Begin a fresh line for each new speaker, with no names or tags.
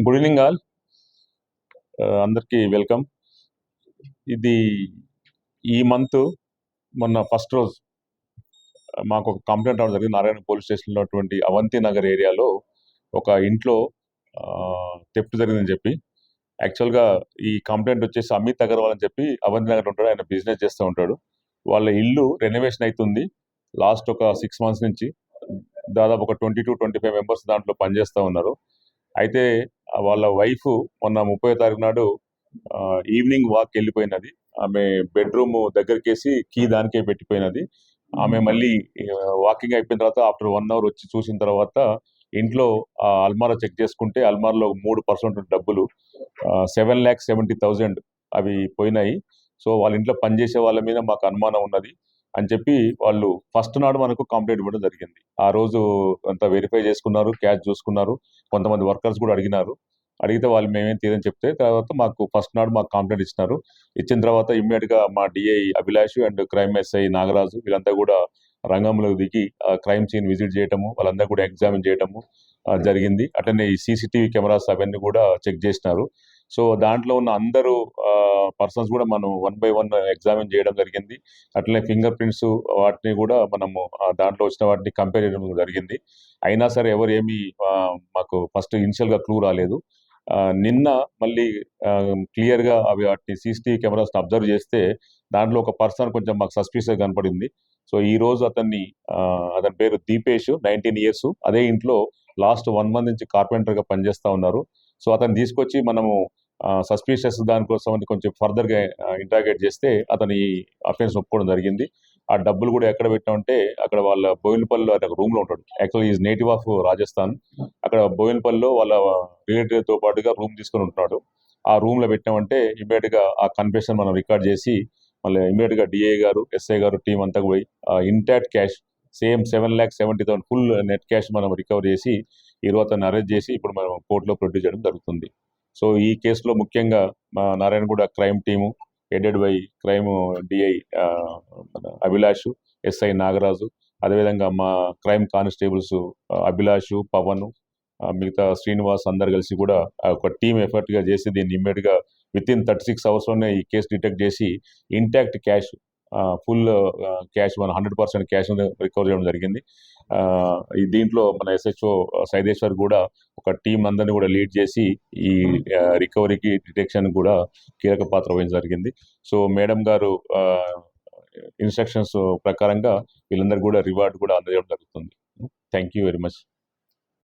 Good evening all. అందరికీ welcome. ఇది ఈ మంత్ మొన్న ఫస్ట్ రోజు మాకు ఒక కంప్లైంట్ రావడం జరిగింది. నారాయణ పోలీస్ స్టేషన్లో ఉన్నటువంటి అవంతి నగర్ ఏరియాలో ఒక ఇంట్లో థెఫ్ట్ జరిగిందని చెప్పి. యాక్చువల్గా ఈ కంప్లైంట్ వచ్చేసి అమిత్ అగర్వాల్ అని చెప్పి అవంతి నగర్ ఉంటాడు. ఆయన బిజినెస్ చేస్తూ ఉంటాడు. వాళ్ళ ఇల్లు రెనోవేషన్ అవుతుంది లాస్ట్ ఒక 6 months నుంచి. దాదాపు ఒక 20-25 మెంబర్స్ దాంట్లో పనిచేస్తూ ఉన్నారు. అయితే వాళ్ళ వైఫ్ మొన్న 30వ తారీఖు నాడు ఈవినింగ్ వాక్ వెళ్ళిపోయినది. ఆమె బెడ్రూమ్ దగ్గరికేసి కీ దానికే పెట్టిపోయినది. ఆమె మళ్ళీ వాకింగ్ అయిపోయిన తర్వాత ఆఫ్టర్ 1 hour వచ్చి చూసిన తర్వాత ఇంట్లో అల్మారా చెక్ చేసుకుంటే అల్మారాలో 3% డబ్బులు 7,70,000 అవి పోయినాయి. సో వాళ్ళ ఇంట్లో పనిచేసే వాళ్ళ మీద మాకు అనుమానం ఉన్నది అని చెప్పి వాళ్ళు ఫస్ట్ నాడు మనకు కంప్లైంట్ ఇవ్వడం జరిగింది. ఆ రోజు అంతా వెరిఫై చేసుకున్నారు, క్యాష్ చూసుకున్నారు, కొంతమంది వర్కర్స్ కూడా అడిగితే వాళ్ళు మేమేం తీరని చెప్తే తర్వాత మాకు ఫస్ట్ నాడు మాకు కంప్లైంట్ ఇచ్చినారు. ఇచ్చిన తర్వాత ఇమ్మీడియట్ గా మా DI Abhilash and crime SI Nagaraju వీళ్ళంతా కూడా రంగంలోకి దిగి క్రైమ్ సీన్ విజిట్ చేయటము, వాళ్ళందరూ కూడా ఎగ్జామిన్ చేయటము జరిగింది. అట్లనే ఈ సీసీటీవీ కెమెరాస్ అవన్నీ కూడా చెక్ చేసినారు. సో దాంట్లో ఉన్న అందరూ పర్సన్స్ కూడా మనం 1 by 1 ఎగ్జామిన్ చేయడం జరిగింది. అట్లనే ఫింగర్ ప్రింట్స్ వాటిని కూడా మనము దాంట్లో వచ్చిన వాటిని కంపేర్ చేయడం జరిగింది. అయినా సరే ఎవరు ఏమి మాకు ఫస్ట్ ఇనిషియల్ గా క్లూ రాలేదు. నిన్న మళ్ళీ క్లియర్ గా వాటిని సీసీటీవీ కెమెరాస్ అబ్జర్వ్ చేస్తే దాంట్లో ఒక పర్సన్ కొంచెం మాకు సస్పిషియస్ కనపడింది. సో ఈ రోజు అతని పేరు దీపేష్, 19 years. అదే ఇంట్లో లాస్ట్ 1 month నుంచి కార్పెంటర్ గా పనిచేస్తా ఉన్నారు. సో అతను తీసుకొచ్చి మనము సస్పిషియస్ దానికోసం అని కొంచెం ఫర్దర్ గా ఇంట్రాగేట్ చేస్తే అతని అఫెన్స్ ఒప్పుకోవడం జరిగింది. ఆ డబ్బులు కూడా ఎక్కడ పెట్టామంటే అక్కడ వాళ్ళ బోయినపల్లిలో అక్కడ రూమ్ లో ఉంటాడు. Actually is native of Rajasthan. అక్కడ బోయినపల్లిలో వాళ్ళ రిలేటివ్ తో పాటుగా రూమ్ తీసుకొని ఉంటున్నాడు. ఆ రూమ్ లో పెట్టామంటే ఇమీడియట్ గా ఆ కన్ఫెషన్ మనం రికార్డ్ చేసి మళ్ళీ ఇమీడియట్ గా డిఐ గారు, ఎస్ఐ గారు టీం అంతా పోయి intact cash same 7,70,000 full net cash మనం రికవర్ చేసి ఈరోజు అతన్ని అరెస్ట్ చేసి ఇప్పుడు మనం కోర్టులో ప్రొడ్యూస్ చేయడం జరుగుతుంది. సో ఈ కేసులో ముఖ్యంగా మా Narayanguda crime team headed by crime DI Abhilash, SI Nagaraju, అదేవిధంగా మా క్రైమ్ కానిస్టేబుల్స్ అభిలాష్, పవన్, మిగతా శ్రీనివాస్ అందరు కలిసి కూడా ఒక టీమ్ ఎఫర్ట్ గా చేసి దీన్ని ఇమ్మీడియట్ గా విత్ ఇన్ 36 hours లోనే ఈ కేసు డిటెక్ట్ చేసి intact cash full cash 100% cash recover చేయడం జరిగింది. దీంట్లో మన ఎస్హెచ్ఓ సైదేశ్వర్ కూడా ఒక టీం అందరినీ కూడా లీడ్ చేసి ఈ రికవరీకి డిటెక్షన్ కూడా కీలక పాత్ర వహించడం జరిగింది. సో మేడం గారు ఇన్స్ట్రక్షన్స్ ప్రకారంగా వీళ్ళందరూ కూడా రివార్డ్ కూడా అందజేయడం జరుగుతుంది. Thank you very much.